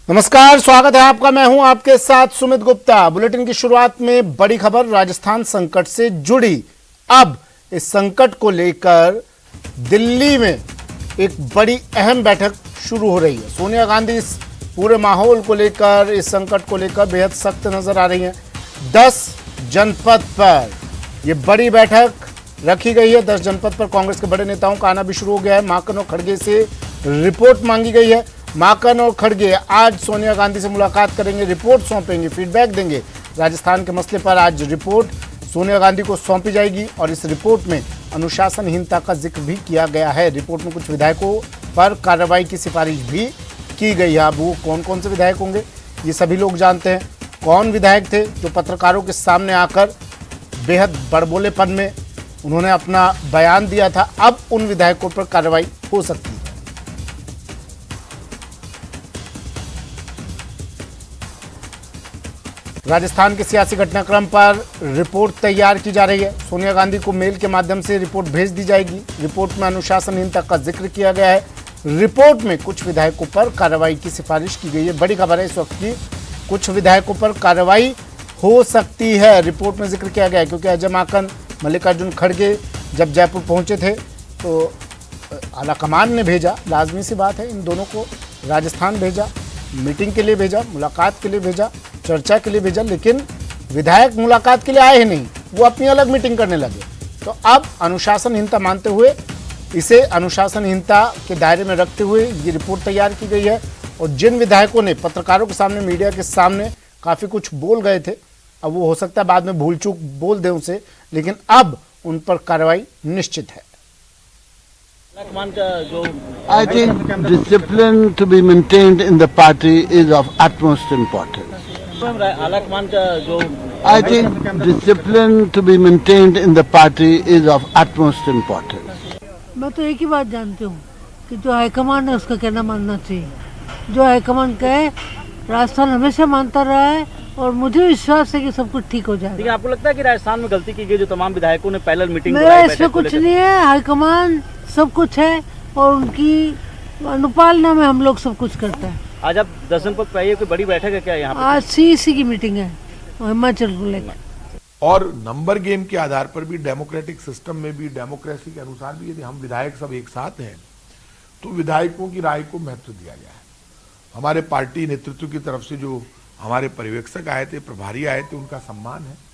नमस्कार, स्वागत है आपका। मैं हूं आपके साथ सुमित गुप्ता। बुलेटिन की शुरुआत में बड़ी खबर राजस्थान संकट से जुड़ी। अब इस संकट को लेकर दिल्ली में एक बड़ी अहम बैठक शुरू हो रही है। सोनिया गांधी इस पूरे माहौल को लेकर, इस संकट को लेकर बेहद सख्त नजर आ रही हैं। 10 जनपद पर यह बड़ी बैठक रखी गई है। 10 जनपद पर कांग्रेस के बड़े नेताओं का आना भी शुरू हो गया है। माकन और खड़गे से रिपोर्ट मांगी गई है। माकन और खड़गे आज सोनिया गांधी से मुलाकात करेंगे, रिपोर्ट सौंपेंगे, फीडबैक देंगे। राजस्थान के मसले पर आज रिपोर्ट सोनिया गांधी को सौंपी जाएगी और इस रिपोर्ट में अनुशासनहीनता का जिक्र भी किया गया है। रिपोर्ट में कुछ विधायकों पर कार्रवाई की सिफारिश भी की गई है। अब वो कौन कौन से विधायक होंगे ये सभी लोग जानते हैं। कौन विधायक थे जो पत्रकारों के सामने आकर बेहद बड़बोलेपन में उन्होंने अपना बयान दिया था, अब उन विधायकों पर कार्रवाई हो सकती है। राजस्थान के सियासी घटनाक्रम पर रिपोर्ट तैयार की जा रही है। सोनिया गांधी को मेल के माध्यम से रिपोर्ट भेज दी जाएगी। रिपोर्ट में अनुशासनहीनता का जिक्र किया गया है। रिपोर्ट में कुछ विधायकों पर कार्रवाई की सिफारिश की गई है। बड़ी खबर है इस वक्त की, कुछ विधायकों पर कार्रवाई हो सकती है। रिपोर्ट में जिक्र किया गया है क्योंकि अजय माकन, मल्लिकार्जुन खड़गे जब जयपुर पहुंचे थे तो आलाकमान ने भेजा, लाजमी सी बात है, इन दोनों को राजस्थान भेजा, मीटिंग के लिए भेजा, मुलाकात के लिए भेजा, चर्चा के लिए भेजा, लेकिन विधायक मुलाकात के लिए आए ही नहीं, वो अपनी अलग मीटिंग करने लगे। तो अब अनुशासनहीनता मानते हुए, इसे अनुशासनहीनता के दायरे में रखते हुए ये रिपोर्ट तैयार की गई है। और जिन विधायकों ने पत्रकारों के सामने, मीडिया के सामने काफ़ी कुछ बोल गए थे, अब वो हो सकता है बाद में भूल चूक बोल दें उसे, लेकिन अब उन पर कार्रवाई निश्चित है। I think discipline to be maintained in the party is of utmost importance. I think discipline to be maintained in the party is of utmost importance. मैं तो एक ही बात जानती हूँ कि जो हाईकमान है उसका कहना मानना चाहिए। जो हाईकमान कहे राजस्थान हमेशा मानता रहा है और मुझे विश्वास है कि सब कुछ ठीक हो जाएगा। लेकिन आपको लगता है कि राजस्थान में गलती की गई, जो तमाम विधायकों ने पैरेलल मीटिंग मेरा इसमें कुछ नहीं है। हाईकमान सब कुछ है और उनकी अनुपालना में हम लोग सब कुछ करते हैं। आज आप 10 जनपद पे आइए, कोई बड़ी बैठक है क्या यहाँ पे? आज सीईसी की मीटिंग है हिमाचल को लेकर। और नंबर गेम के आधार पर भी, डेमोक्रेटिक सिस्टम में भी, डेमोक्रेसी के अनुसार भी यदि हम विधायक सब एक साथ हैं तो विधायकों की राय को महत्व दिया गया है। हमारे पार्टी नेतृत्व की तरफ से जो हमारे पर्यवेक्षक आए थे, प्रभारी आए थे, उनका सम्मान है।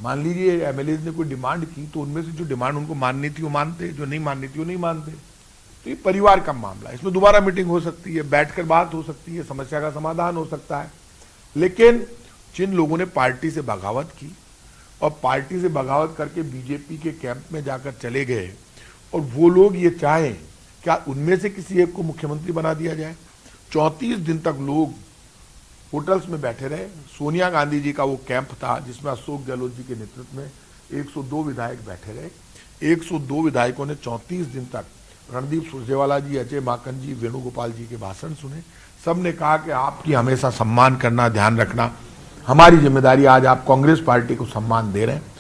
मान लीजिए एमएलए ने कोई डिमांड की तो उनमें से जो डिमांड उनको माननी थी वो मानते, जो नहीं माननी थी वो नहीं मानते। तो ये परिवार का मामला है, इसमें दोबारा मीटिंग हो सकती है, बैठकर बात हो सकती है, समस्या का समाधान हो सकता है। लेकिन जिन लोगों ने पार्टी से बगावत की और पार्टी से बगावत करके बीजेपी के कैंप में जाकर चले गए और वो लोग ये चाहें क्या उनमें से किसी एक को मुख्यमंत्री बना दिया जाए? 34 दिन तक लोग होटल्स में बैठे रहे। सोनिया गांधी जी का वो कैंप था जिसमें अशोक गहलोत जी के नेतृत्व में 102 विधायक बैठे रहे। 102 विधायकों ने 34 दिन तक रणदीप सुरजेवाला जी, अजय माकन जी, वेणुगोपाल जी के भाषण सुने। सबने कहा कि आपकी हमेशा सम्मान करना, ध्यान रखना हमारी जिम्मेदारी। आज आप कांग्रेस पार्टी को सम्मान दे रहे हैं।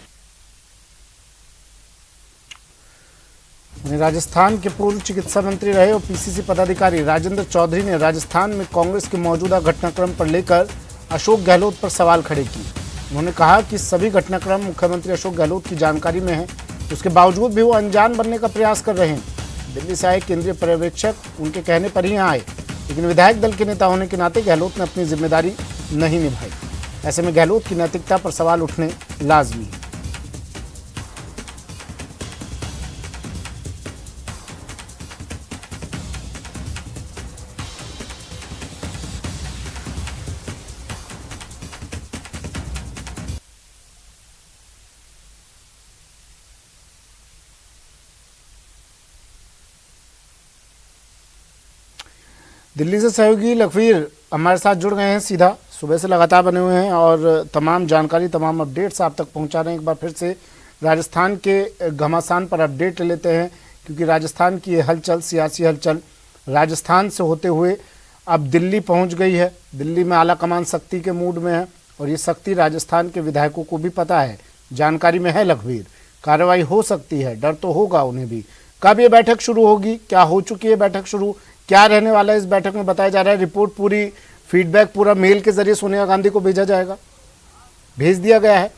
राजस्थान के पूर्व चिकित्सा मंत्री रहे और पीसीसी पदाधिकारी राजेंद्र चौधरी ने राजस्थान में कांग्रेस के मौजूदा घटनाक्रम पर लेकर अशोक गहलोत पर सवाल खड़े किए। उन्होंने कहा कि सभी घटनाक्रम मुख्यमंत्री अशोक गहलोत की जानकारी में है, उसके बावजूद भी वो अनजान बनने का प्रयास कर रहे हैं। दिल्ली से आए केंद्रीय पर्यवेक्षक उनके कहने पर ही आए, लेकिन विधायक दल के नेता होने के नाते गहलोत ने अपनी जिम्मेदारी नहीं निभाई। ऐसे में गहलोत की नैतिकता पर सवाल उठने लाजमी है। दिल्ली से सहयोगी लखवीर हमारे साथ जुड़ गए हैं, सीधा सुबह से लगातार बने हुए हैं और तमाम जानकारी, तमाम अपडेट्स आप तक पहुंचा रहे हैं। एक बार फिर से राजस्थान के घमासान पर अपडेट ले लेते हैं क्योंकि राजस्थान की ये हलचल, सियासी हलचल राजस्थान से होते हुए अब दिल्ली पहुंच गई है। दिल्ली में आलाकमान सख्ती के मूड में है और ये सख्ती राजस्थान के विधायकों को भी पता है, जानकारी में है। लखवीर, कार्रवाई हो सकती है, डर तो होगा उन्हें भी। कब ये बैठक शुरू होगी, क्या हो चुकी है बैठक शुरू, क्या रहने वाला है इस बैठक में बताया जा रहा है। रिपोर्ट पूरी फीडबैक पूरा मेल के जरिए सोनिया गांधी को भेजा जाएगा, भेज दिया गया है।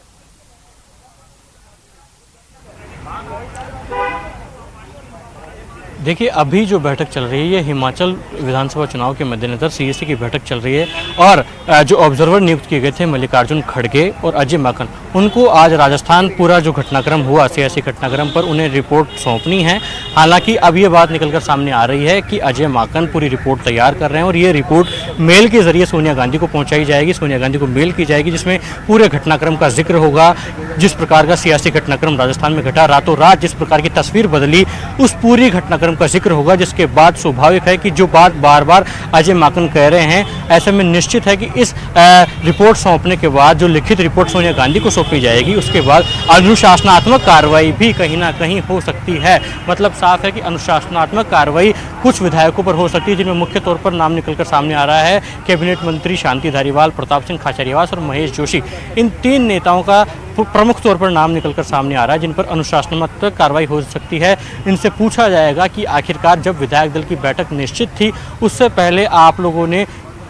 देखिए, अभी जो बैठक चल रही है ये हिमाचल विधानसभा चुनाव के मद्देनजर सीएसी की बैठक चल रही है और जो ऑब्जर्वर नियुक्त किए गए थे मल्लिकार्जुन खड़गे और अजय माकन, उनको आज राजस्थान पूरा जो घटनाक्रम हुआ सियासी घटनाक्रम पर उन्हें रिपोर्ट सौंपनी है। हालांकि अब ये बात निकलकर सामने आ रही है कि अजय माकन पूरी रिपोर्ट तैयार कर रहे हैं और ये रिपोर्ट मेल के जरिए सोनिया गांधी को पहुँचाई जाएगी, सोनिया गांधी को मेल की जाएगी, जिसमें पूरे घटनाक्रम का जिक्र होगा। जिस प्रकार का सियासी घटनाक्रम राजस्थान में घटा, रातों रात जिस प्रकार की तस्वीर बदली, उस पूरी घटनाक्रम का जिक्र होगा, जिसके बाद स्वाभाविक है कि जो बात बार बार अजय माकन कह रहे हैं, ऐसे में निश्चित है कि इस रिपोर्ट सौंपने के बाद जो लिखित रिपोर्ट सोनिया गांधी को सौंपी जाएगी उसके बाद अनुशासनात्मक कार्रवाई भी कहीं ना कहीं हो सकती है। मतलब साफ है कि अनुशासनात्मक कार्रवाई कुछ विधायकों पर हो सकती है, जिनमें मुख्य तौर पर नाम निकलकर सामने आ रहा है कैबिनेट मंत्री शांति धारीवाल, प्रताप सिंह खाचरियावास और महेश जोशी। इन 3 नेताओं का प्रमुख तौर पर नाम निकलकर सामने आ रहा है जिन पर अनुशासनात्मक कार्रवाई हो सकती है। इनसे पूछा जाएगा कि आखिरकार जब विधायक दल की बैठक निश्चित थी उससे पहले आप लोगों ने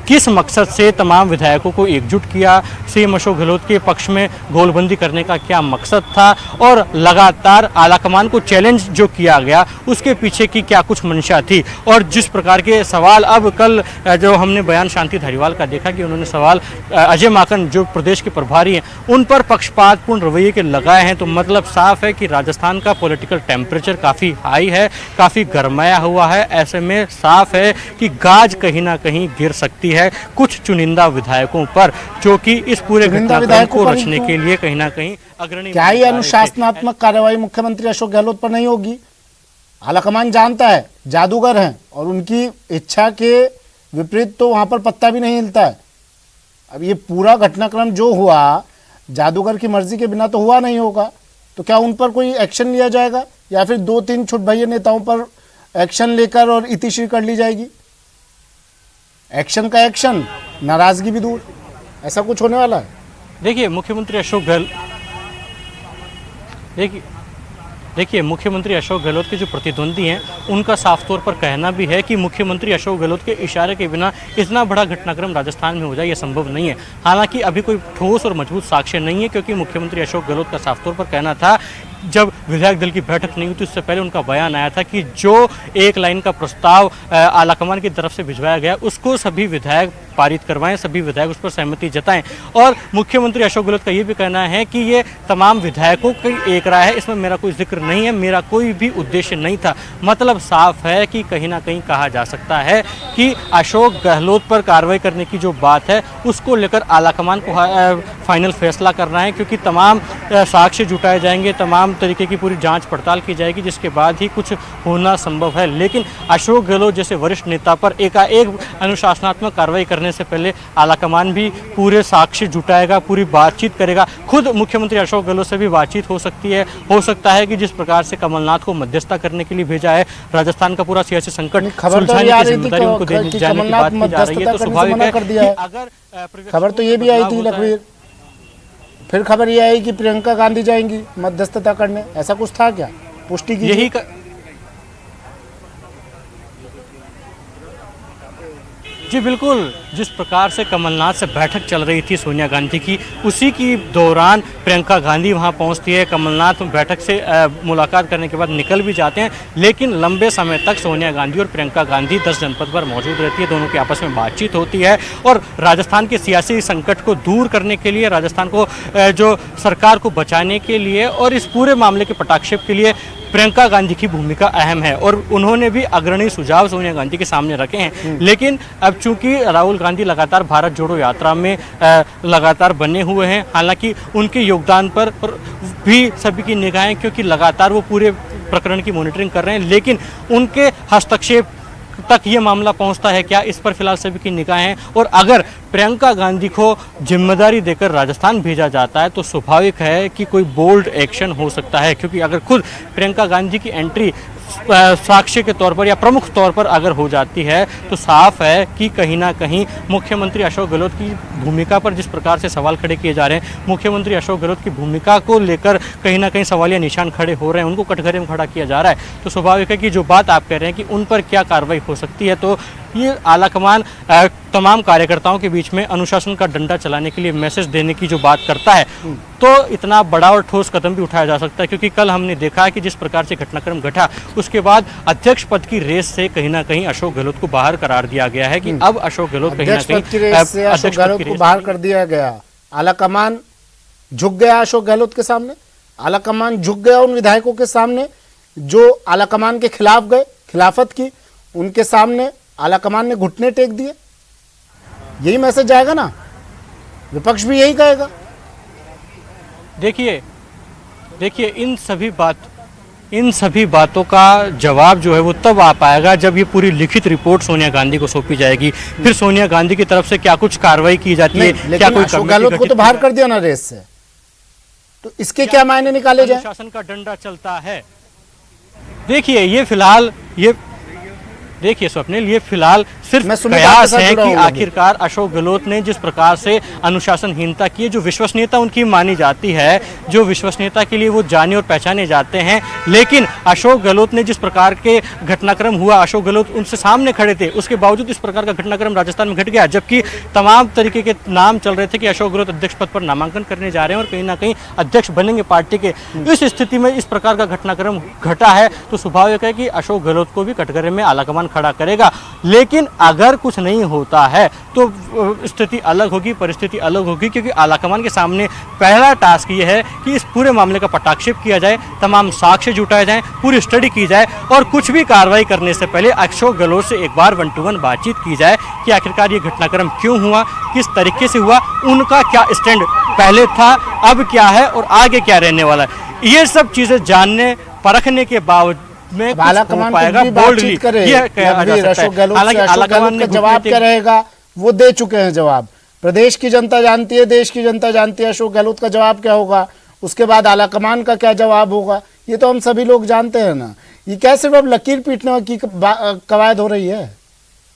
किस मकसद से तमाम विधायकों को एकजुट किया, सीएम अशोक गहलोत के पक्ष में गोलबंदी करने का क्या मकसद था और लगातार आलाकमान को चैलेंज जो किया गया उसके पीछे की क्या कुछ मंशा थी। और जिस प्रकार के सवाल अब कल जो हमने बयान शांति धारीवाल का देखा कि उन्होंने सवाल अजय माकन जो प्रदेश के प्रभारी हैं उन पर पक्षपातपूर्ण रवैये के लगाए हैं, तो मतलब साफ है कि राजस्थान का पॉलिटिकल टेम्परेचर काफ़ी हाई है, काफ़ी गरमाया हुआ है। ऐसे में साफ है कि गाज कहीं ना कहीं गिर सकती है कुछ चुनिंदा विधायकों पर, जो कि इस पूरे घटनाक्रम को रचने के लिए कहीं ना कहीं अग्रणी। क्या ही अनुशासनात्मक कार्रवाई मुख्यमंत्री अशोक गहलोत पर नहीं होगी? आलाकमान जानता है जादूगर हैं और उनकी इच्छा के विपरीत तो वहां पर पत्ता भी नहीं हिलता है। अब ये पूरा घटनाक्रम जो हुआ जादूगर की मर्जी के बिना तो हुआ नहीं होगा, तो क्या उन पर कोई एक्शन लिया जाएगा या फिर 2-3 छुटभैया नेताओं पर एक्शन लेकर और इतिश्री कर ली जाएगी? एक्शन का एक्शन, नाराजगी भी दूर, ऐसा कुछ होने वाला है। देखिए मुख्यमंत्री अशोक गहलोत के जो प्रतिद्वंदी हैं उनका साफ तौर पर कहना भी है कि मुख्यमंत्री अशोक गहलोत के इशारे के बिना इतना बड़ा घटनाक्रम राजस्थान में हो जाए ये संभव नहीं है। हालांकि अभी कोई ठोस और मजबूत साक्ष्य नहीं है, क्योंकि मुख्यमंत्री अशोक गहलोत का साफ तौर पर कहना था जब विधायक दल की बैठक नहीं हुई तो उससे पहले उनका बयान आया था कि जो एक लाइन का प्रस्ताव आलाकमान की तरफ से भिजवाया गया उसको सभी विधायक पारित करवाएं, सभी विधायक उस पर सहमति जताएं। और मुख्यमंत्री अशोक गहलोत का ये भी कहना है कि ये तमाम विधायकों की एक राय है, इसमें मेरा कोई जिक्र नहीं है, मेरा कोई भी उद्देश्य नहीं था। मतलब साफ है कि कहीं ना कहीं कहा जा सकता है कि अशोक गहलोत पर कार्रवाई करने की जो बात है उसको लेकर आलाकमान को फाइनल फैसला करना है, क्योंकि तमाम साक्ष्य जुटाए जाएंगे, तमाम तरीके की पूरी जांच पड़ताल की जाएगी, जिसके बाद ही कुछ होना संभव है। लेकिन अशोक गहलोत जैसे वरिष्ठ नेता पर एकाएक अनुशासनात्मक कार्रवाई करने से पहले आलाकमान भी पूरे साक्ष्य जुटाएगा, पूरी बातचीत करेगा। खुद मुख्यमंत्री अशोक गहलोत से भी बातचीत हो सकती है। हो सकता है कि जिस प्रकार से कमलनाथ को मध्यस्थता करने के लिए भेजा है, राजस्थान का पूरा सियासी संकट सुलझाने की जिम्मेदारी उनको देने जाने की बात की जा रही है, तो स्वाभाविक है कि अगर खबर तो ये भी आई थी लखवीर, फिर खबर ये आई कि प्रियंका गांधी जाएंगी मध्यस्थता करने, ऐसा कुछ था क्या? पुष्टि की यही जी बिल्कुल, जिस प्रकार से कमलनाथ से बैठक चल रही थी सोनिया गांधी की, उसी की दौरान प्रियंका गांधी वहां पहुंचती है। कमलनाथ बैठक से मुलाकात करने के बाद निकल भी जाते हैं, लेकिन लंबे समय तक सोनिया गांधी और प्रियंका गांधी 10 जनपद पर मौजूद रहती है। दोनों की आपस में बातचीत होती है और राजस्थान के सियासी संकट को दूर करने के लिए, राजस्थान को जो सरकार को बचाने के लिए और इस पूरे मामले के पटाक्षेप के लिए प्रियंका गांधी की भूमिका अहम है और उन्होंने भी अग्रणी सुझाव सोनिया गांधी के सामने रखे हैं। लेकिन अब चूंकि राहुल गांधी लगातार भारत जोड़ो यात्रा में लगातार बने हुए हैं, हालांकि उनके योगदान पर भी सभी की निगाहें, क्योंकि लगातार वो पूरे प्रकरण की मॉनिटरिंग कर रहे हैं, लेकिन उनके हस्तक्षेप तक ये मामला पहुंचता है क्या, इस पर फिलहाल सभी की निगाहें। और अगर प्रियंका गांधी को जिम्मेदारी देकर राजस्थान भेजा जाता है तो स्वाभाविक है कि कोई बोल्ड एक्शन हो सकता है, क्योंकि अगर खुद प्रियंका गांधी की एंट्री साक्ष्य के तौर पर या प्रमुख तौर पर अगर हो जाती है तो साफ है कि कहीं ना कहीं मुख्यमंत्री अशोक गहलोत की भूमिका पर जिस प्रकार से सवाल खड़े किए जा रहे हैं, मुख्यमंत्री अशोक गहलोत की भूमिका को लेकर कहीं ना कहीं सवालिया निशान खड़े हो रहे हैं, उनको कटघरे में खड़ा किया जा रहा है। तो स्वाभाविक है कि जो बात आप कह रहे हैं कि उन पर क्या कार्रवाई हो सकती है, तो ये आलाकमान तमाम कार्यकर्ताओं के बीच में अनुशासन का डंडा चलाने के लिए मैसेज देने की जो बात करता है तो इतना बड़ा और ठोस कदम भी उठाया जा सकता है, क्योंकि कल हमने देखा कि जिस प्रकार से घटनाक्रम घटा उसके बाद अध्यक्ष पद की रेस से कहीं ना कहीं अशोक गहलोत को बाहर करार दिया गया है कि अब अशोक गहलोत कहीं ना अध्यक्ष पद की कहीं रेस से अशोक अध्यक्ष पद गहलोत की को रेस बाहर कर दिया गया। आलाकमान झुक गया अशोक गहलोत के सामने, आलाकमान झुक गया उन विधायकों के सामने जो आलाकमान के खिलाफ गए, खिलाफत की, उनके सामने आलाकमान ने घुटने टेक दिए। यही मैसेज जाएगा ना, विपक्ष भी यही कहेगा। देखिए इन सभी बातों का जवाब जो है वो तब आ पाएगा जब ये पूरी लिखित रिपोर्ट सोनिया गांधी को सौंपी जाएगी। फिर सोनिया गांधी की तरफ से क्या कुछ कार्रवाई की जाती है, क्या लेकिन कोई अशोक गहलोत को तो बाहर कर दिया ना रेस से, तो इसके क्या मायने निकाले जाए? शासन का डंडा चलता है। देखिए स्वप्निल, ये फिलहाल सिर्फ मैं सुमित कयास आपके साथ है जुड़ा कि हूं अभी। आखिरकार अशोक गहलोत ने जिस प्रकार से अनुशासनहीनता की, जो विश्वसनीयता उनकी मानी जाती है, जो विश्वसनीयता के लिए वो जाने और पहचाने जाते हैं, लेकिन अशोक गहलोत ने जिस प्रकार के घटनाक्रम हुआ, अशोक गहलोत उनसे सामने खड़े थे, उसके बावजूद इस प्रकार का घटनाक्रम राजस्थान में घट गया, जबकि तमाम तरीके के नाम चल रहे थे कि अशोक गहलोत अध्यक्ष पद पर नामांकन करने जा रहे हैं और कहीं ना कहीं अध्यक्ष बनेंगे पार्टी के। इस स्थिति में इस प्रकार का घटनाक्रम घटा है तो स्वाभाविक है कि अशोक गहलोत को भी कटघरे में आलाकमान खड़ा करेगा। लेकिन अगर कुछ नहीं होता है तो स्थिति अलग होगी, परिस्थिति अलग होगी, क्योंकि आलाकमान के सामने पहला टास्क ये है कि इस पूरे मामले का पटाक्षेप किया जाए, तमाम साक्ष्य जुटाए जाएं, पूरी स्टडी की जाए और कुछ भी कार्रवाई करने से पहले अशोक गहलोत से एक बार 1-to-1 बातचीत की जाए कि आखिरकार ये घटनाक्रम क्यों हुआ, किस तरीके से हुआ, उनका क्या स्टैंड पहले था, अब क्या है और आगे क्या रहने वाला है। ये सब चीजें जानने परखने के बावजूद में आलाकमान बातचीत करे अशोक गहलोत से, अशोक गहलोत का जवाब क्या रहेगा वो दे चुके हैं जवाब। प्रदेश की जनता जानती है, देश की जनता जानती है अशोक गहलोत का जवाब क्या होगा, उसके बाद आलाकमान का क्या जवाब होगा, ये तो हम सभी लोग जानते हैं ना। ये क्या सिर्फ अब लकीर पीटने की कवायद हो रही है?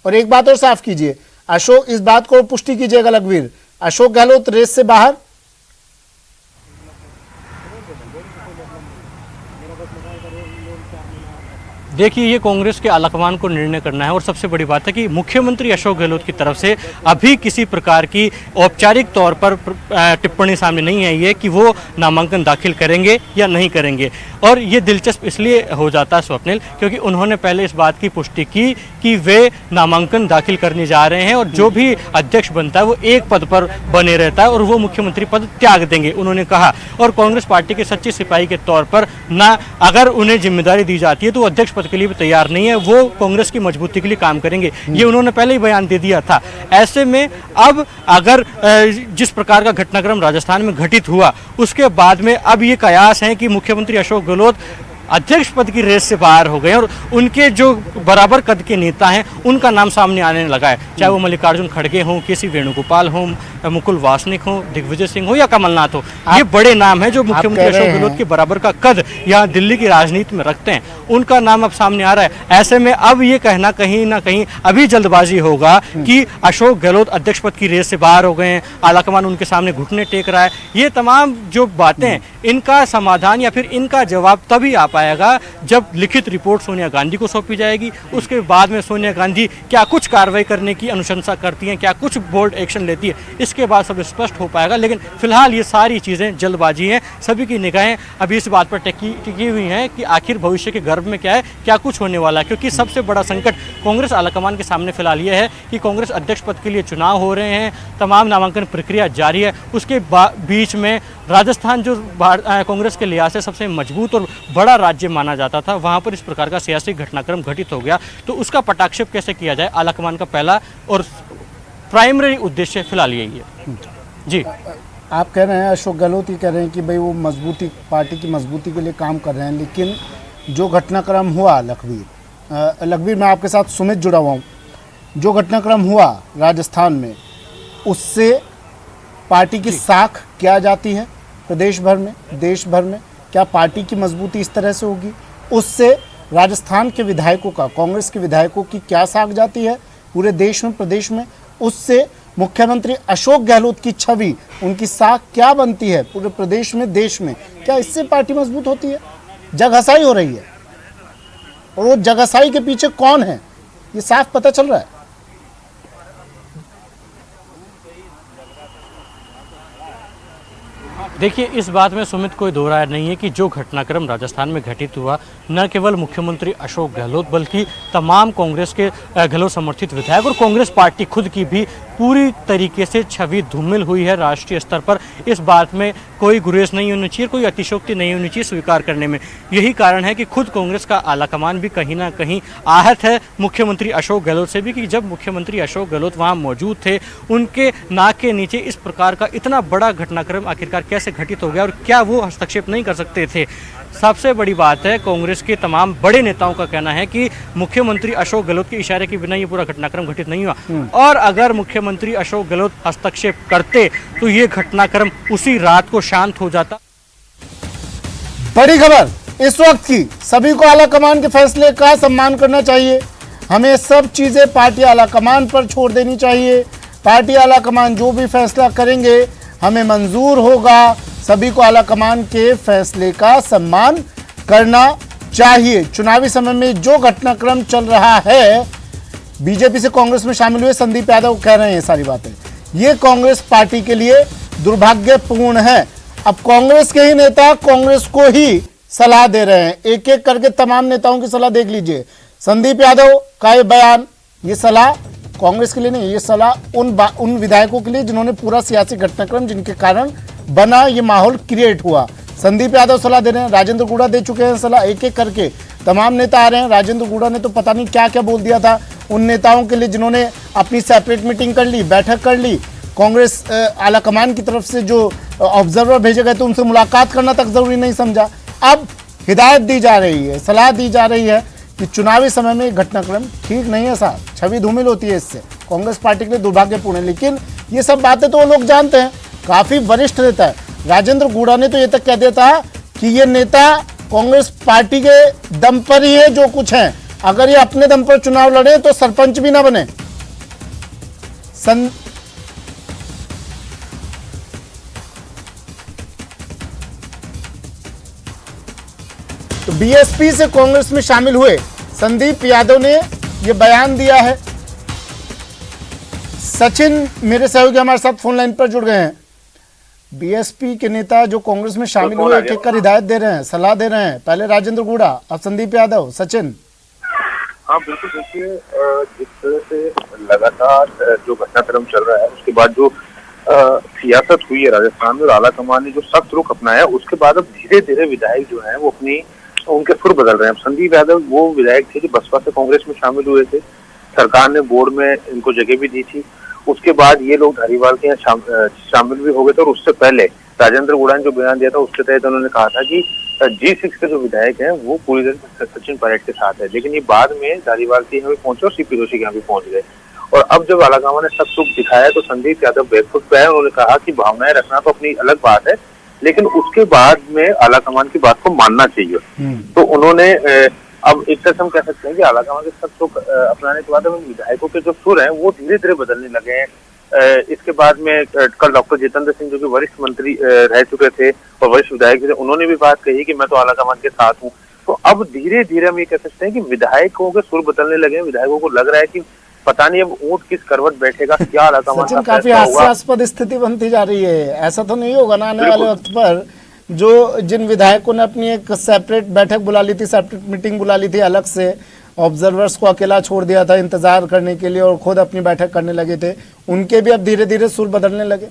और एक बात और साफ कीजिए, अशोक, इस बात को पुष्टि कीजिएगा लघुवीर, अशोक गहलोत रेस से बाहर? देखिए, ये कांग्रेस के आलाकमान को निर्णय करना है और सबसे बड़ी बात है कि मुख्यमंत्री अशोक गहलोत की तरफ से अभी किसी प्रकार की औपचारिक तौर पर टिप्पणी सामने नहीं आई है कि वो नामांकन दाखिल करेंगे या नहीं करेंगे। और ये दिलचस्प इसलिए हो जाता है स्वप्निल, क्योंकि उन्होंने पहले इस बात की पुष्टि की कि वे नामांकन दाखिल करने जा रहे हैं और जो भी अध्यक्ष बनता है वो एक पद पर बने रहता है और वो मुख्यमंत्री पद त्याग देंगे, उन्होंने कहा। और कांग्रेस पार्टी के सच्चे सिपाही के तौर पर ना अगर उन्हें जिम्मेदारी दी जाती है तो वो अध्यक्ष पद के लिए भी तैयार नहीं है, वो कांग्रेस की मजबूती के लिए काम करेंगे, ये उन्होंने पहले ही बयान दे दिया था। ऐसे में अब अगर जिस प्रकार का घटनाक्रम राजस्थान में घटित हुआ उसके बाद में अब ये कयास है कि मुख्यमंत्री अशोक गहलोत अध्यक्ष पद की रेस से बाहर हो गए और उनके जो बराबर कद के नेता हैं उनका नाम सामने आने लगा है, चाहे वो मल्लिकार्जुन खड़गे हों, केसी वेणुगोपाल हों, मुकुल वासनिक हो, दिग्विजय सिंह हो या कमलनाथ हो। ये बड़े नाम हैं जो मुख्यमंत्री अशोक गहलोत के बराबर का कद यहाँ दिल्ली की राजनीति में रखते हैं, उनका नाम अब सामने आ रहा है। ऐसे में अब ये कहना कहीं ना कहीं अभी जल्दबाजी होगा कि अशोक गहलोत अध्यक्ष पद की रेस से बाहर हो गए हैं, आलाकमान उनके सामने घुटने टेक रहा है। ये तमाम जो बातें हैं इनका समाधान या फिर इनका जवाब तभी आ पाएगा जब लिखित रिपोर्ट सोनिया गांधी को सौंपी जाएगी। उसके बाद में सोनिया गांधी क्या कुछ कार्रवाई करने की अनुशंसा करती हैं, क्या कुछ बोल्ड एक्शन लेती है, इसके बाद सब स्पष्ट हो पाएगा। लेकिन फिलहाल ये सारी चीज़ें जल्दबाजी हैं, सभी की निगाहें अभी इस बात पर टिकी हुई हैं कि आखिर भविष्य के गर्भ में क्या है, क्या कुछ होने वाला है। क्योंकि सबसे बड़ा संकट कांग्रेस आलाकमान के सामने फिलहाल ये है कि कांग्रेस अध्यक्ष पद के लिए चुनाव हो रहे हैं, तमाम नामांकन प्रक्रिया जारी है, उसके बीच में राजस्थान जो कांग्रेस के लिहाज से सबसे मजबूत और बड़ा राज्य माना जाता था, वहाँ पर इस प्रकार का सियासी घटनाक्रम घटित हो गया। तो उसका पटाक्षेप कैसे किया जाए, आलाकमान का पहला और प्राइमरी उद्देश्य फिलहाल यही है। जी, आप कह रहे हैं, अशोक गहलोत ही कह रहे हैं कि भाई वो मजबूती, पार्टी की मजबूती के लिए काम कर रहे हैं, लेकिन जो घटनाक्रम हुआ लखवीर, मैं आपके साथ सुमित जुड़ा हुआ हूँ, जो घटनाक्रम हुआ राजस्थान में उससे पार्टी की साख क्या जाती है प्रदेश भर में, देश भर में, क्या पार्टी की मजबूती इस तरह से होगी? उससे राजस्थान के विधायकों का, कांग्रेस के विधायकों की क्या साख जाती है पूरे देश में, प्रदेश में? उससे मुख्यमंत्री अशोक गहलोत की छवि, उनकी साख क्या बनती है पूरे प्रदेश में, देश में? क्या इससे पार्टी मजबूत होती है? जगहसाई हो रही है और वो जगहसाई के पीछे कौन है ये साफ पता चल रहा है। देखिए, इस बात में सुमित कोई दो राय नहीं है कि जो घटनाक्रम राजस्थान में घटित हुआ, न केवल मुख्यमंत्री अशोक गहलोत बल्कि तमाम कांग्रेस के गहलोत समर्थित विधायक और कांग्रेस पार्टी खुद की भी पूरी तरीके से छवि धूमिल हुई है राष्ट्रीय स्तर पर। इस बात में कोई गुरेज नहीं होनी चाहिए, कोई अतिशयोक्ति नहीं होनी चाहिए स्वीकार करने में। यही कारण है कि खुद कांग्रेस का आलाकमान भी कहीं ना कहीं आहत है मुख्यमंत्री अशोक गहलोत से भी, कि जब मुख्यमंत्री अशोक गहलोत वहाँ मौजूद थे, उनके नाक के नीचे इस प्रकार का इतना बड़ा घटनाक्रम आखिरकार कैसे घटित हो गया और क्या वो हस्तक्षेप नहीं कर सकते थे। सबसे बड़ी बात है, कांग्रेस के तमाम बड़े नेताओं का कहना है कि मुख्यमंत्री अशोक गहलोत के इशारे के बिना ये पूरा घटनाक्रम घटित नहीं हुआ और अगर मुख्यमंत्री अशोक गहलोत हस्तक्षेप करते तो ये घटनाक्रम उसी रात को शांत हो जाता। बड़ी खबर इस वक्त की, सभी को आला कमान के फैसले का सम्मान करना चाहिए। हमें सब चीजें पार्टी आला कमान पर छोड़ देनी चाहिए। पार्टी आला कमान जो भी फैसला करेंगे हमें मंजूर होगा। सभी को आला कमान के फैसले का सम्मान करना चाहिए। चुनावी समय में जो घटनाक्रम चल रहा है, बीजेपी से कांग्रेस में शामिल हुए संदीप यादव कह रहे हैं सारी बातें, ये कांग्रेस पार्टी के लिए दुर्भाग्यपूर्ण है। अब कांग्रेस के ही नेता कांग्रेस को ही सलाह दे रहे हैं। एक एक करके तमाम नेताओं की सलाह देख लीजिए। संदीप यादव का ये बयान, ये सलाह कांग्रेस के लिए नहीं, ये सलाह उन विधायकों के लिए जिन्होंने पूरा सियासी घटनाक्रम, जिनके कारण बना ये माहौल क्रिएट हुआ। संदीप यादव सलाह दे रहे हैं, राजेंद्र गुड़ा दे चुके हैं सलाह, एक एक करके तमाम नेता आ रहे हैं। राजेंद्र गुड़ा ने तो पता नहीं क्या क्या बोल दिया था उन नेताओं के लिए जिन्होंने अपनी सेपरेट मीटिंग कर ली, बैठक कर ली। कांग्रेस आला कमान की तरफ से जो ऑब्जर्वर भेजे गए थे उनसे मुलाकात करना तक जरूरी नहीं समझा। अब हिदायत दी जा रही है, सलाह दी जा रही है कि चुनावी समय में घटनाक्रम ठीक नहीं है साहब, छवि धूमिल होती है इससे, कांग्रेस पार्टी के लिए दुर्भाग्यपूर्ण है। लेकिन ये सब बातें तो वो लोग जानते हैं, काफी वरिष्ठ नेता है। राजेंद्र गुड़ा ने तो ये तक कह दिया था कि ये नेता कांग्रेस पार्टी के दम पर ही है जो कुछ है, अगर ये अपने दम पर चुनाव लड़े तो सरपंच भी ना बने। तो बीएसपी से कांग्रेस में शामिल हुए संदीप यादव ने यह बयान दिया है। सचिन मेरे सहयोगी हमारे साथ फोन लाइन पर जुड़ गए हैं। बीएसपी के नेता जो कांग्रेस में शामिल हुए एक एक कर हिदायत दे रहे हैं, सलाह दे रहे हैं। पहले राजेंद्र गुड़ा, अब संदीप यादव। सचिन। हाँ बिल्कुल, देखिए जिस तरह से लगातार जो घटनाक्रम चल रहा है उसके बाद जो सियासत हुई है राजस्थान में और आला कमान ने जो सख्त रुख अपनाया, उसके बाद अब धीरे धीरे विधायक जो हैं वो उनके सुर बदल रहे हैं। संदीप यादव वो विधायक थे जो बसपा से कांग्रेस में शामिल हुए थे, सरकार ने बोर्ड में इनको जगह भी दी थी। उसके बाद ये लोग धारीवाल के यहाँ शामिल भी हो गए थे और उससे पहले राजेंद्र गुड़ा ने जो बयान दिया था उसके तहत उन्होंने कहा था कि G6 के जो विधायक हैं वो पूरी तरह सचिन पायलट के साथ है। लेकिन ये बाद में धारीवाल के यहाँ भी पहुंचे और सीपी जोशी के यहाँ भी पहुंच गए और अब जब आलाकमान ने सब सुख दिखाया तो संदीप यादव बैकफुट पे है। उन्होंने कहा कि भावनाएं रखना तो अपनी अलग बात है, लेकिन उसके बाद में आलाकमान की बात को मानना चाहिए। तो उन्होंने अब एक तरह से हम कह सकते हैं कि आलाकमान के सब सुख अपनाने के बाद अब विधायकों के जो सुर हैं वो धीरे धीरे बदलने लगे हैं। इसके बाद में कल डॉक्टर जितेंद्र सिंह जो कि वरिष्ठ मंत्री रह चुके थे और वरिष्ठ विधायक थे, उन्होंने भी बात कही कि मैं तो आलाकमान के साथ हूँ। तो अब धीरे धीरे हम ये कह सकते हैं कि विधायकों के सुर बदलने लगे हैं। विधायकों को लग रहा है कि पता नहीं अब ऊंट किस करवट बैठेगा, क्या आलाकमान का काफी हास्यास्पद स्थिति बनती जा रही है। ऐसा तो नहीं होगा ना आने वाले वक्त पर जो जिन विधायकों ने अपनी एक सेपरेट बैठक बुला ली थी, सेपरेट मीटिंग बुला ली थी, अलग से ऑब्जर्वर्स को अकेला छोड़ दिया था इंतजार करने के लिए और खुद अपनी बैठक करने लगे थे, उनके भी अब धीरे धीरे सुर बदलने लगे।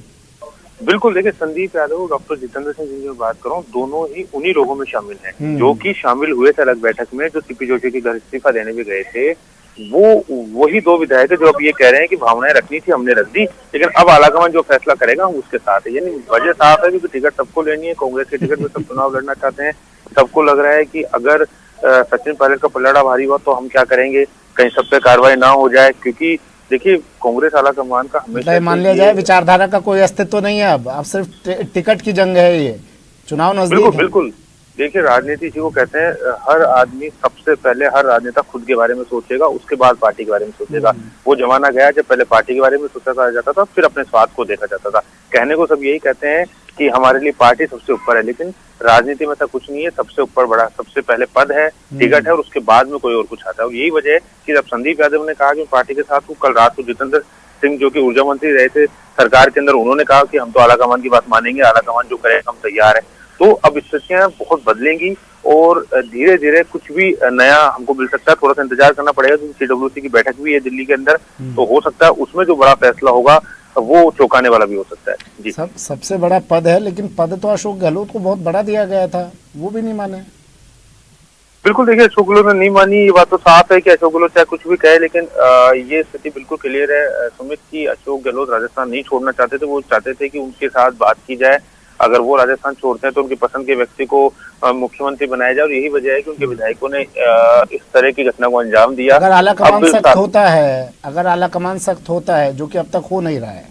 बिल्कुल, देखिए संदीप यादव और डॉक्टर जितेंद्र सिंह जिनकी मैं बात करूं, दोनों ही उन्हीं लोगों में शामिल हैं जो कि शामिल हुए थे अलग बैठक में, जो सीपी जोशी के घर इस्तीफा देने भी गए थे। वही दो विधायक जो अब ये कह रहे हैं कि भावनाएं रखनी थी, हमने रख दी, लेकिन अब आलाकमान जो फैसला करेगा हम उसके साथ है। यानी वजह साफ है क्योंकि टिकट सबको लेनी है, कांग्रेस के टिकट में सब चुनाव लड़ना चाहते हैं। सबको लग रहा है कि अगर सचिन पायलट का पलड़ा भारी हुआ तो हम क्या करेंगे, कहीं सब पे कार्रवाई ना हो जाए। क्योंकि देखिए कांग्रेस आलाकमान का हमेशा मान लिया जाए विचारधारा का कोई अस्तित्व नहीं है, अब सिर्फ टिकट की जंग है, ये चुनाव नजदीक है। बिल्कुल देखिए राजनीति इसी को कहते हैं, हर आदमी सबसे पहले हर राजनेता खुद के बारे में सोचेगा, उसके बाद पार्टी के बारे में सोचेगा। वो जमाना गया जब पहले पार्टी के बारे में सोचा जाता था, फिर अपने स्वार्थ को देखा जाता था। कहने को सब यही कहते हैं कि हमारे लिए पार्टी सबसे ऊपर है, लेकिन राजनीति में ऐसा कुछ नहीं है। सबसे ऊपर बड़ा सबसे पहले पद है, टिकट है और उसके बाद में कोई और कुछ आता है। और यही वजह है कि जब संदीप यादव ने कहा कि पार्टी के साथ हूँ, कल रात को जितेंद्र सिंह जो कि ऊर्जा मंत्री रहे थे सरकार के अंदर, उन्होंने कहा कि हम तो आलाकमान की बात मानेंगे, आलाकमान जो करे हम तैयार हैं। तो अब स्थितियां बहुत बदलेंगी और धीरे धीरे कुछ भी नया हमको मिल सकता है। थोड़ा सा इंतजार करना पड़ेगा क्योंकि CWC की बैठक भी है दिल्ली के अंदर, तो हो सकता है उसमें जो बड़ा फैसला होगा वो चौंकाने वाला भी हो सकता है। जी सबसे बड़ा पद है, लेकिन पद तो अशोक गहलोत को बहुत बड़ा दिया गया था, वो भी नहीं माने। बिल्कुल, देखिए अशोक गहलोत ने नहीं मानी, ये बात तो साफ है कि अशोक गहलोत चाहे कुछ भी कहे, लेकिन ये स्थिति बिल्कुल क्लियर है सुमित की अशोक गहलोत राजस्थान नहीं छोड़ना चाहते थे। वो चाहते थे कि उनके साथ बात की जाए, अगर वो राजस्थान छोड़ते हैं तो उनकी पसंद के व्यक्ति को मुख्यमंत्री बनाया जाए, और यही वजह है कि उनके विधायकों ने इस तरह की घटना को अंजाम दिया। अगर आलाकमान सख्त होता है, अगर आलाकमान सख्त होता है, जो कि अब तक हो नहीं रहा है,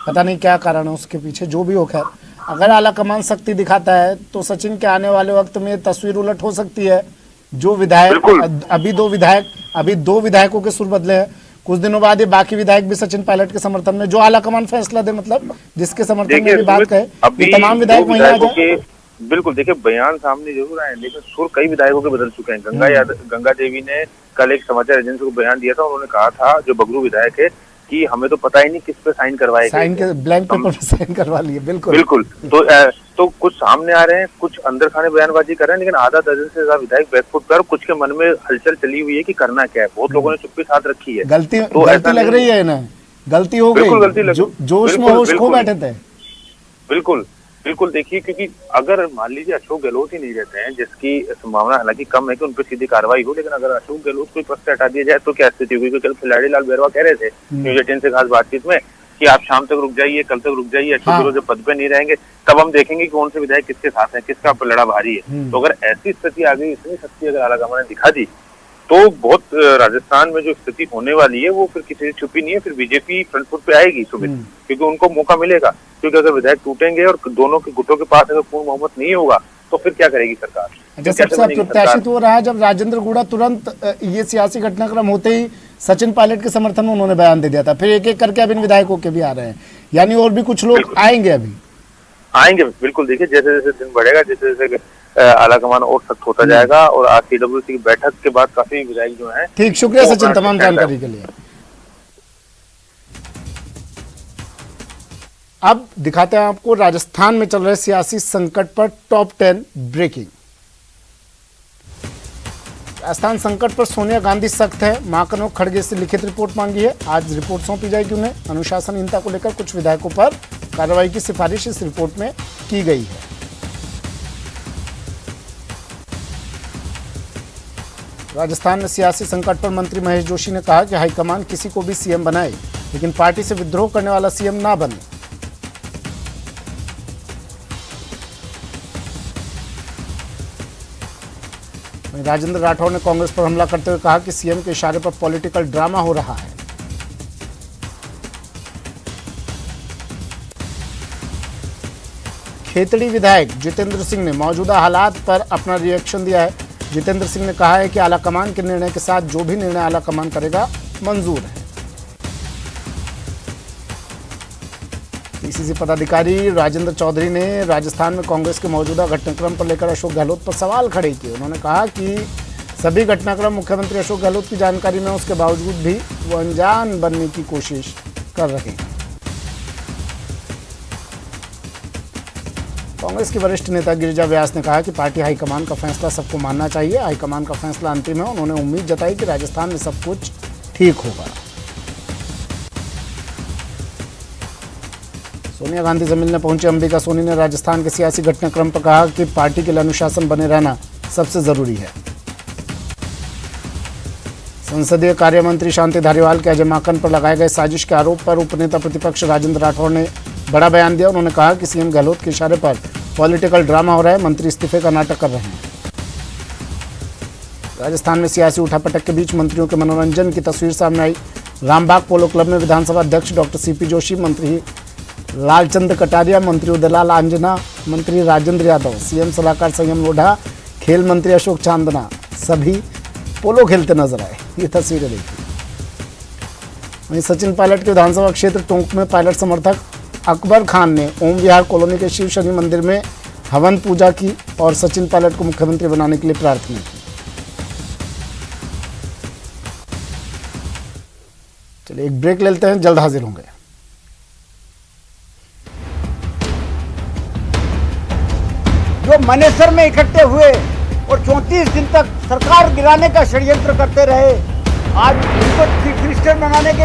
पता नहीं क्या कारण है उसके पीछे, जो भी हो, खैर अगर आलाकमान सख्ती दिखाता है तो सचिन के आने वाले वक्त में तस्वीर उलट हो सकती है। जो विधायक अभी दो विधायकों के सुर बदले हैं, कुछ दिनों बाद ये बाकी विधायक भी सचिन पायलट के समर्थन में, जो आलाकमान फैसला दे, मतलब जिसके समर्थन में भी बात कहे, ये तमाम विधायक वहीं आ जाए। बिल्कुल, देखिए बयान सामने जरूर आए, लेकिन सुर कई विधायकों के बदल चुके हैं। गंगा देवी ने कल एक समाचार एजेंसी को बयान दिया था, उन्होंने कहा था, जो बगरू विधायक है, कि हमें तो पता ही नहीं किस पे साइन करवाए, साइन के ब्लैंक पेपर पे साइन करवा लिए। बिल्कुल तो कुछ सामने आ रहे हैं, कुछ अंदर खाने बयानबाजी कर रहे हैं, लेकिन आधा दर्जन से ज्यादा विधायक बैकफुट पर, कुछ के मन में हलचल चली हुई है कि करना क्या है। बहुत लोगों ने चुप्पी साथ रखी है। गलती लग रही है ना, गलती हो गई, जोश में होश खो बैठे थे। बिल्कुल देखिए, क्योंकि अगर मान लीजिए अशोक गहलोत ही नहीं रहते हैं, जिसकी संभावना हालांकि कम है कि उन पर सीधी कार्रवाई हो, लेकिन अगर अशोक गहलोत को पद से हटा दिया जाए तो क्या स्थिति होगी? क्योंकि कल खिलाड़ी लाल बैरवा कह रहे थे न्यूज 18 से खास बातचीत में कि आप शाम तक रुक जाइए, कल तक रुक जाइए, अशोक गहलोत जब पद पे नहीं रहेंगे तब हम देखेंगे कौन से विधायक किसके साथ है, किसका लड़ा भारी है। तो अगर ऐसी स्थिति आ गई, इतनी शक्ति अगर आलाकमान ने दिखा दी, तो बहुत राजस्थान में जो स्थिति होने वाली है वो फिर किसी से छुपी नहीं है। फिर बीजेपी फ्रंट फुट पे आएगी सुमित, क्योंकि उनको मौका मिलेगा। क्योंकि अगर विधायक टूटेंगे और दोनों के गुटों के पास अगर पूर्ण बहुमत नहीं होगा तो फिर क्या करेगी सरकार? अच्छा, सबसे अप्रत्याशित हो रहा है जब राजेंद्र गुड़ा तुरंत ये सियासी घटनाक्रम होते ही सचिन पायलट के समर्थन में उन्होंने बयान दे दिया था, फिर एक एक करके अब इन विधायकों के भी आ रहे हैं, यानी और भी कुछ लोग आएंगे, अभी आएंगे। बिल्कुल, देखिए जैसे जैसे दिन बढ़ेगा, जैसे जैसे आलाकमान और सख्त होता जाएगा, और आज CWC की बैठक के बाद काफी विधायक जो हैं। ठीक, शुक्रिया सचिन तमाम जानकारी के लिए। अब दिखाते हैं आपको राजस्थान में चल रहे सियासी संकट पर टॉप 10 ब्रेकिंग। राजस्थान संकट पर सोनिया गांधी सख्त है, महाकनों खड़गे से लिखित रिपोर्ट मांगी है, आज रिपोर्ट सौंपी जाएगी उन्हें। अनुशासनहीनता को लेकर कुछ विधायकों पर कार्रवाई की सिफारिश इस रिपोर्ट में की गई है। राजस्थान में सियासी संकट पर मंत्री महेश जोशी ने कहा कि हाईकमान किसी को भी सीएम बनाए, लेकिन पार्टी से विद्रोह करने वाला सीएम ना बने। राजेंद्र राठौर ने कांग्रेस पर हमला करते हुए कहा कि सीएम के इशारे पर पॉलिटिकल ड्रामा हो रहा है। खेतड़ी विधायक जितेंद्र सिंह ने मौजूदा हालात पर अपना रिएक्शन दिया है। जितेंद्र सिंह ने कहा है कि आलाकमान के निर्णय के साथ जो भी निर्णय आलाकमान करेगा मंजूर है। पीसीसी पदाधिकारी राजेंद्र चौधरी ने राजस्थान में कांग्रेस के मौजूदा घटनाक्रम पर लेकर अशोक गहलोत पर सवाल खड़े किए। उन्होंने कहा कि सभी घटनाक्रम मुख्यमंत्री अशोक गहलोत की जानकारी में, उसके बावजूद भी वो अनजान बनने की कोशिश कर रहे हैं। कांग्रेस की वरिष्ठ नेता गिरिजा व्यास ने कहा कि पार्टी हाईकमान का फैसला सबको मानना चाहिए, हाईकमान का फैसला अंतिम है। उन्होंने उम्मीद जताई कि राजस्थान में सब कुछ ठीक होगा। सोनिया गांधी से मिलने पहुंचे अंबिका सोनी ने राजस्थान के सियासी घटनाक्रम पर कहा कि पार्टी के लिए अनुशासन बने रहना सबसे जरूरी है। संसदीय कार्य मंत्री शांति धारीवाल के अजय माकन पर लगाए गए साजिश के आरोप पर उपनेता प्रतिपक्ष राजेंद्र राठौर ने बड़ा बयान दिया। उन्होंने कहा कि सीएम गहलोत के इशारे पर पॉलिटिकल ड्रामा हो रहा है, मंत्री इस्तीफे का नाटक कर रहे हैं। राजस्थान में सियासी उठापटक के बीच मंत्रियों के मनोरंजन की तस्वीर सामने आई। रामबाग पोलो क्लब में विधानसभा अध्यक्ष डॉक्टर सीपी जोशी, मंत्री लालचंद कटारिया, मंत्री उदयलाल आंजना, मंत्री राजेंद्र यादव, सीएम सलाहकार संयम लोढ़ा, खेल मंत्री अशोक चांदना सभी पोलो खेलते नजर आए। ये तस्वीरें देखिए। वहीं सचिन पायलट के विधानसभा क्षेत्र टोंक में पायलट समर्थक अकबर खान ने ओम विहार कॉलोनी के शिव शनि मंदिर में हवन पूजा की और सचिन पायलट को मुख्यमंत्री बनाने के लिए प्रार्थना की। चलिए एक ब्रेक ले लेते हैं, जल्द हाजिर होंगे। जो मनेसर में इकट्ठे हुए और 34 दिन तक सरकार गिराने का षड्यंत्र करते रहे, आज उनको चीफ मिनिस्टर बनाने के